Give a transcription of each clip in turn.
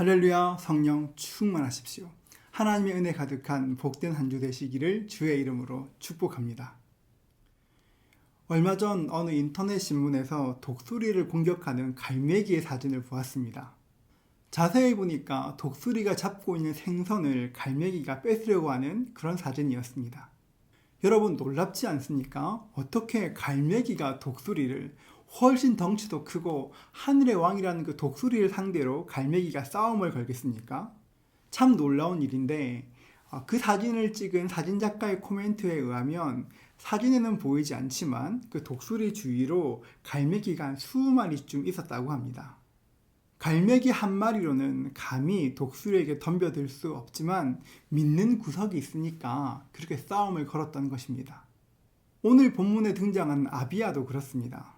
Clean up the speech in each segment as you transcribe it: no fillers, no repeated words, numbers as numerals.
할렐루야. 성령 충만하십시오. 하나님의 은혜 가득한 복된 한 주 되시기를 주의 이름으로 축복합니다. 얼마 전 어느 인터넷 신문에서 독수리를 공격하는 갈매기의 사진을 보았습니다. 자세히 보니까 독수리가 잡고 있는 생선을 갈매기가 뺏으려고 하는 그런 사진이었습니다. 여러분 놀랍지 않습니까? 어떻게 갈매기가 독수리를, 훨씬 덩치도 크고 하늘의 왕이라는 그 독수리를 상대로 갈매기가 싸움을 걸겠습니까? 참 놀라운 일인데 그 사진을 찍은 사진작가의 코멘트에 의하면 사진에는 보이지 않지만 그 독수리 주위로 갈매기가 한 20마리쯤 있었다고 합니다. 갈매기 한 마리로는 감히 독수리에게 덤벼들 수 없지만 믿는 구석이 있으니까 그렇게 싸움을 걸었던 것입니다. 오늘 본문에 등장한 아비야도 그렇습니다.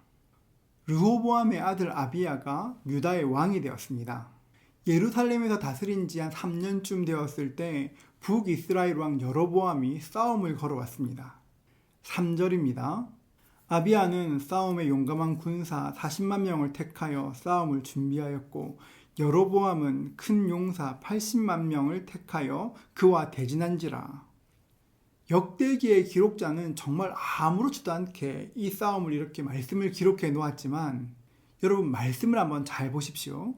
르호보암의 아들 아비야가 유다의 왕이 되었습니다. 예루살렘에서 다스린 지 한 3년쯤 되었을 때 북이스라엘 왕 여로보암이 싸움을 걸어왔습니다. 3절입니다. 아비야는 싸움에 용감한 군사 40만 명을 택하여 싸움을 준비하였고 여로보암은 큰 용사 80만 명을 택하여 그와 대진한지라. 역대기의 기록자는 정말 아무렇지도 않게 이 싸움을 이렇게 말씀을 기록해 놓았지만 여러분 말씀을 한번 잘 보십시오.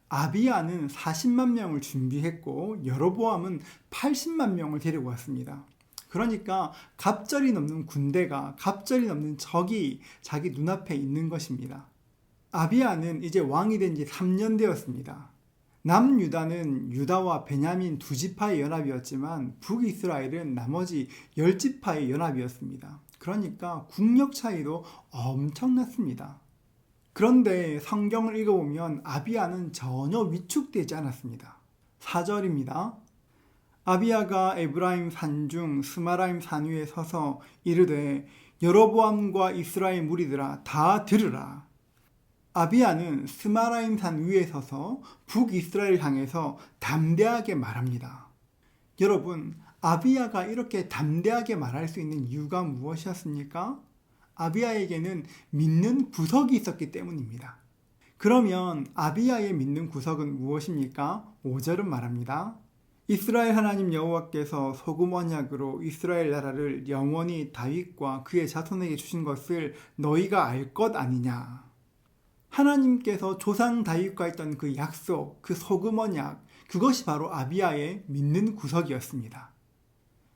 아비야는 40만 명을 준비했고 여로보암은 80만 명을 데리고 왔습니다. 그러니까 갑절이 넘는 군대가, 갑절이 넘는 적이 자기 눈앞에 있는 것입니다. 아비야는 이제 왕이 된 지 3년 되었습니다. 남유다는 유다와 베냐민 두 지파의 연합이었지만 북이스라엘은 나머지 10지파의 연합이었습니다. 그러니까 국력 차이도 엄청났습니다. 그런데 성경을 읽어보면 아비야는 전혀 위축되지 않았습니다. 4절입니다. 아비야가 에브라임 산중 스마라임 산 위에 서서 이르되 여로보암과 이스라엘 무리들아 다 들으라. 아비야는 스마라임 산 위에 서서 북이스라엘 향해서 담대하게 말합니다. 여러분, 아비야가 이렇게 담대하게 말할 수 있는 이유가 무엇이었습니까? 아비야에게는 믿는 구석이 있었기 때문입니다. 그러면 아비야의 믿는 구석은 무엇입니까? 5절은 말합니다. 이스라엘 하나님 여호와께서 소금 언약으로 이스라엘 나라를 영원히 다윗과 그의 자손에게 주신 것을 너희가 알 것 아니냐. 하나님께서 조상 다윗과 했던 그 약속, 그 소금 언약, 그것이 바로 아비야의 믿는 구석이었습니다.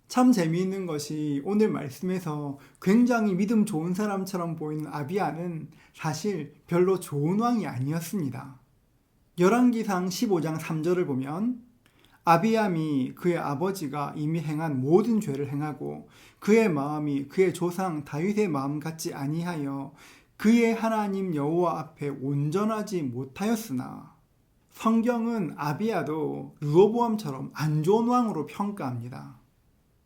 참 재미있는 것이 오늘 말씀에서 굉장히 믿음 좋은 사람처럼 보이는 아비야는 사실 별로 좋은 왕이 아니었습니다. 열왕기상 15장 3절을 보면 아비야이 그의 아버지가 이미 행한 모든 죄를 행하고 그의 마음이 그의 조상 다윗의 마음 같지 아니하여 그의 하나님 여호와 앞에 온전하지 못하였으나 성경은 아비야도 르호보암처럼 안 좋은 왕으로 평가합니다.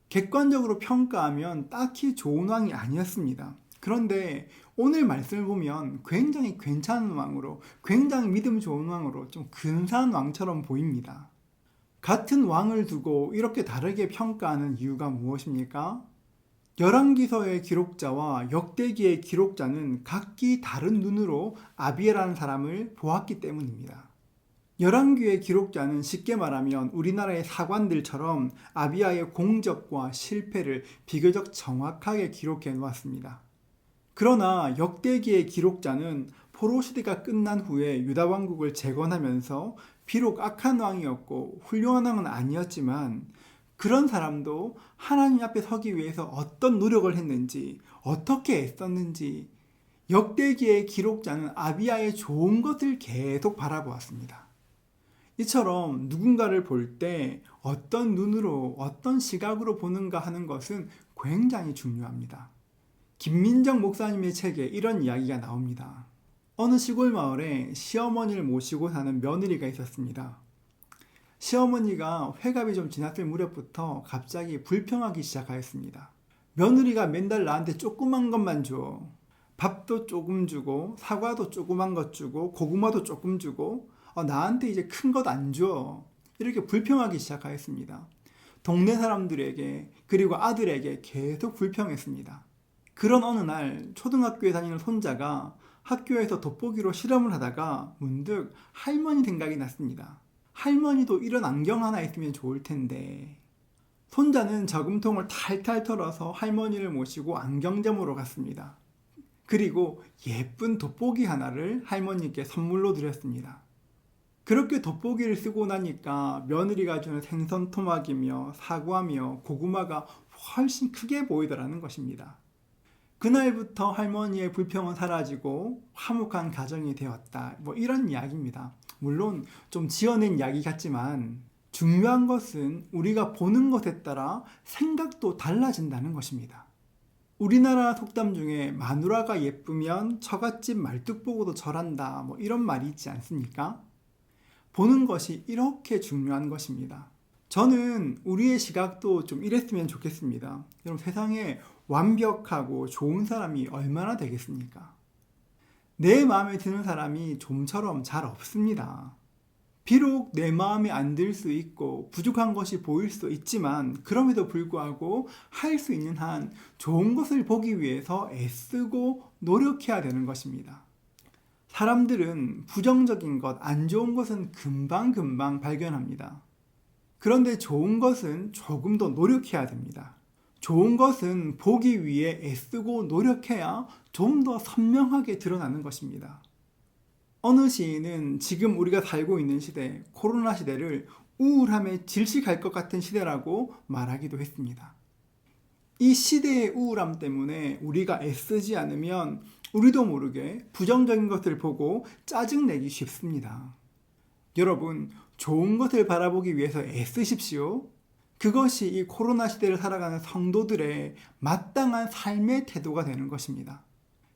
객관적으로 평가하면 딱히 좋은 왕이 아니었습니다. 그런데 오늘 말씀을 보면 굉장히 괜찮은 왕으로, 굉장히 믿음 좋은 왕으로 좀 근사한 왕처럼 보입니다. 같은 왕을 두고 이렇게 다르게 평가하는 이유가 무엇입니까? 열왕기서의 기록자와 역대기의 기록자는 각기 다른 눈으로 아비야라는 사람을 보았기 때문입니다. 열왕기의 기록자는 쉽게 말하면 우리나라의 사관들처럼 아비야의 공적과 실패를 비교적 정확하게 기록해 놓았습니다. 그러나 역대기의 기록자는 포로 시대가 끝난 후에 유다 왕국을 재건하면서 비록 악한 왕이었고 훌륭한 왕은 아니었지만 그런 사람도 하나님 앞에 서기 위해서 어떤 노력을 했는지, 어떻게 애썼는지 역대기의 기록자는 아비야의 좋은 것을 계속 바라보았습니다. 이처럼 누군가를 볼 때 어떤 눈으로, 어떤 시각으로 보는가 하는 것은 굉장히 중요합니다. 김민정 목사님의 책에 이런 이야기가 나옵니다. 어느 시골 마을에 시어머니를 모시고 사는 며느리가 있었습니다. 시어머니가 회갑이 좀 지났을 무렵부터 갑자기 불평하기 시작하였습니다. 며느리가 맨날 나한테 조그만 것만 줘. 밥도 조금 주고 사과도 조그만 것 주고 고구마도 조금 주고 나한테 이제 큰 것 안 줘. 이렇게 불평하기 시작하였습니다. 동네 사람들에게 그리고 아들에게 계속 불평했습니다. 그런 어느 날 초등학교에 다니는 손자가 학교에서 돋보기로 실험을 하다가 문득 할머니 생각이 났습니다. 할머니도 이런 안경 하나 있으면 좋을 텐데. 손자는 저금통을 탈탈 털어서 할머니를 모시고 안경점으로 갔습니다. 그리고 예쁜 돋보기 하나를 할머니께 선물로 드렸습니다. 그렇게 돋보기를 쓰고 나니까 며느리가 주는 생선 토막이며 사과며 고구마가 훨씬 크게 보이더라는 것입니다. 그날부터 할머니의 불평은 사라지고 화목한 가정이 되었다. 이런 이야기입니다. 물론 좀 지어낸 이야기 같지만 중요한 것은 우리가 보는 것에 따라 생각도 달라진다는 것입니다. 우리나라 속담 중에 마누라가 예쁘면 처갓집 말뚝 보고도 절한다. 이런 말이 있지 않습니까? 보는 것이 이렇게 중요한 것입니다. 저는 우리의 시각도 좀 이랬으면 좋겠습니다. 여러분, 세상에 완벽하고 좋은 사람이 얼마나 되겠습니까? 내 마음에 드는 사람이 좀처럼 잘 없습니다. 비록 내 마음에 안 들 수 있고 부족한 것이 보일 수 있지만 그럼에도 불구하고 할 수 있는 한 좋은 것을 보기 위해서 애쓰고 노력해야 되는 것입니다. 사람들은 부정적인 것, 안 좋은 것은 금방금방 발견합니다. 그런데 좋은 것은 조금 더 노력해야 됩니다. 좋은 것은 보기 위해 애쓰고 노력해야 좀 더 선명하게 드러나는 것입니다. 어느 시인은 지금 우리가 살고 있는 시대, 코로나 시대를 우울함에 질식할 것 같은 시대라고 말하기도 했습니다. 이 시대의 우울함 때문에 우리가 애쓰지 않으면 우리도 모르게 부정적인 것을 보고 짜증내기 쉽습니다. 여러분, 좋은 것을 바라보기 위해서 애쓰십시오. 그것이 이 코로나 시대를 살아가는 성도들의 마땅한 삶의 태도가 되는 것입니다.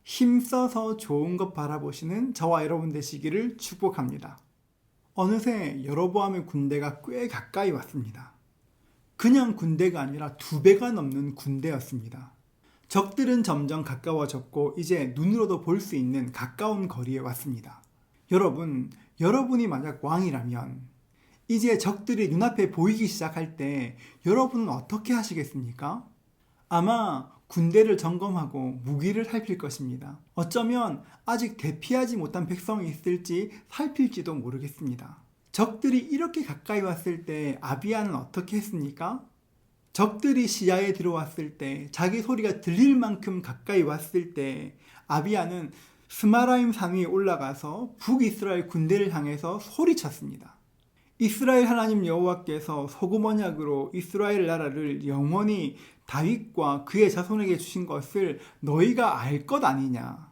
힘써서 좋은 것 바라보시는 저와 여러분 되시기를 축복합니다. 어느새 여로보암의 군대가 꽤 가까이 왔습니다. 그냥 군대가 아니라 2배가 넘는 군대였습니다. 적들은 점점 가까워졌고 이제 눈으로도 볼 수 있는 가까운 거리에 왔습니다. 여러분이 만약 왕이라면 이제 적들이 눈앞에 보이기 시작할 때 여러분은 어떻게 하시겠습니까? 아마 군대를 점검하고 무기를 살필 것입니다. 어쩌면 아직 대피하지 못한 백성이 있을지 살필지도 모르겠습니다. 적들이 이렇게 가까이 왔을 때 아비야는 어떻게 했습니까? 적들이 시야에 들어왔을 때, 자기 소리가 들릴 만큼 가까이 왔을 때 아비야는 스마라임 산 위에 올라가서 북이스라엘 군대를 향해서 소리쳤습니다. 이스라엘 하나님 여호와께서 소금 언약으로 이스라엘 나라를 영원히 다윗과 그의 자손에게 주신 것을 너희가 알 것 아니냐.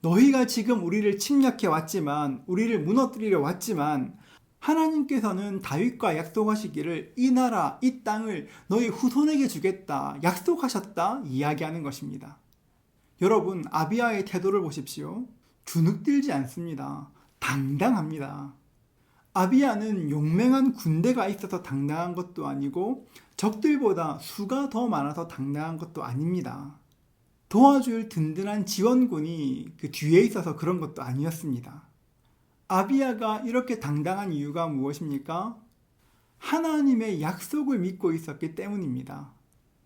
너희가 지금 우리를 침략해 왔지만, 우리를 무너뜨리려 왔지만 하나님께서는 다윗과 약속하시기를 이 나라, 이 땅을 너희 후손에게 주겠다 약속하셨다 이야기하는 것입니다. 여러분, 아비야의 태도를 보십시오. 주눅들지 않습니다. 당당합니다. 아비야는 용맹한 군대가 있어서 당당한 것도 아니고 적들보다 수가 더 많아서 당당한 것도 아닙니다. 도와줄 든든한 지원군이 그 뒤에 있어서 그런 것도 아니었습니다. 아비야가 이렇게 당당한 이유가 무엇입니까? 하나님의 약속을 믿고 있었기 때문입니다.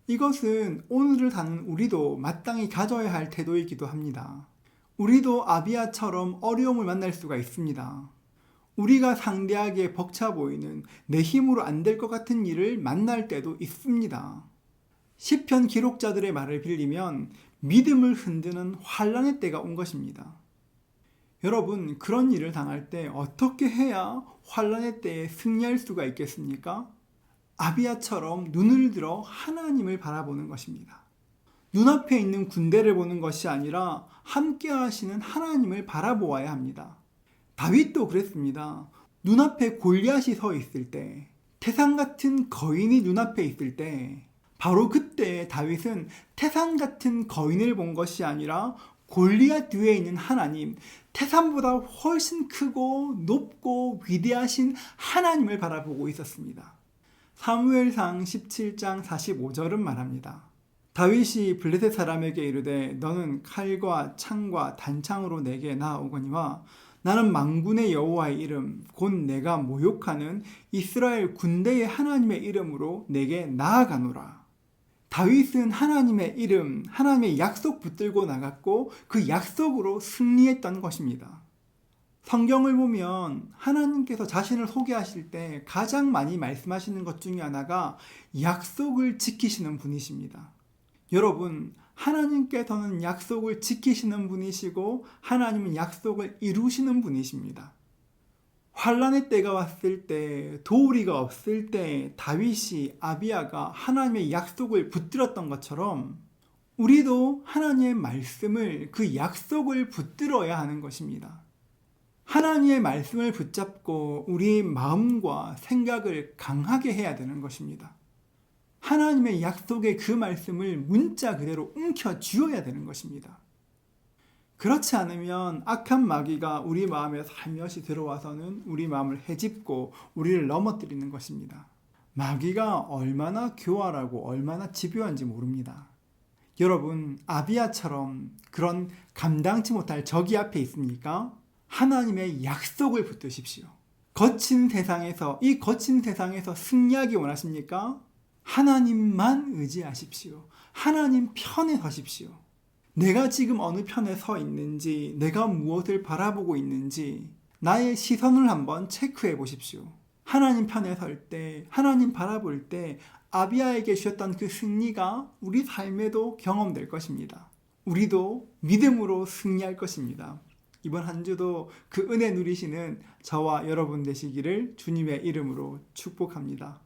이것은 오늘을 사는 우리도 마땅히 가져야 할 태도이기도 합니다. 우리도 아비야처럼 어려움을 만날 수가 있습니다. 우리가 상대하기에 벅차 보이는 내 힘으로 안 될 것 같은 일을 만날 때도 있습니다. 시편 기록자들의 말을 빌리면 믿음을 흔드는 환난의 때가 온 것입니다. 여러분, 그런 일을 당할 때 어떻게 해야 환난의 때에 승리할 수가 있겠습니까? 아비야처럼 눈을 들어 하나님을 바라보는 것입니다. 눈앞에 있는 군대를 보는 것이 아니라 함께 하시는 하나님을 바라보아야 합니다. 다윗도 그랬습니다. 눈앞에 골리앗이 서 있을 때, 태산 같은 거인이 눈앞에 있을 때, 바로 그때 다윗은 태산 같은 거인을 본 것이 아니라 골리앗 뒤에 있는 하나님, 태산보다 훨씬 크고 높고 위대하신 하나님을 바라보고 있었습니다. 사무엘상 17장 45절은 말합니다. 다윗이 블레셋 사람에게 이르되 너는 칼과 창과 단창으로 내게 나아오거니와 나는 만군의 여호와의 이름 곧 내가 모욕하는 이스라엘 군대의 하나님의 이름으로 내게 나아가노라. 다윗은 하나님의 이름, 하나님의 약속 붙들고 나갔고 그 약속으로 승리했던 것입니다. 성경을 보면 하나님께서 자신을 소개하실 때 가장 많이 말씀하시는 것 중에 하나가 약속을 지키시는 분이십니다. 여러분, 하나님께서는 약속을 지키시는 분이시고 하나님은 약속을 이루시는 분이십니다. 환란의 때가 왔을 때, 도우리가 없을 때 다윗이 아비야가 하나님의 약속을 붙들었던 것처럼 우리도 하나님의 말씀을, 그 약속을 붙들어야 하는 것입니다. 하나님의 말씀을 붙잡고 우리의 마음과 생각을 강하게 해야 되는 것입니다. 하나님의 약속의 그 말씀을 문자 그대로 움켜쥐어야 되는 것입니다. 그렇지 않으면 악한 마귀가 우리 마음에 살며시 들어와서는 우리 마음을 헤집고 우리를 넘어뜨리는 것입니다. 마귀가 얼마나 교활하고 얼마나 집요한지 모릅니다. 여러분, 아비야처럼 그런 감당치 못할 적이 앞에 있습니까? 하나님의 약속을 붙드십시오. 이 거친 세상에서 승리하기 원하십니까? 하나님만 의지하십시오. 하나님 편에 서십시오. 내가 지금 어느 편에 서 있는지, 내가 무엇을 바라보고 있는지 나의 시선을 한번 체크해 보십시오. 하나님 편에 설 때, 하나님 바라볼 때 아비야에게 주셨던 그 승리가 우리 삶에도 경험될 것입니다. 우리도 믿음으로 승리할 것입니다. 이번 한 주도 그 은혜 누리시는 저와 여러분 되시기를 주님의 이름으로 축복합니다.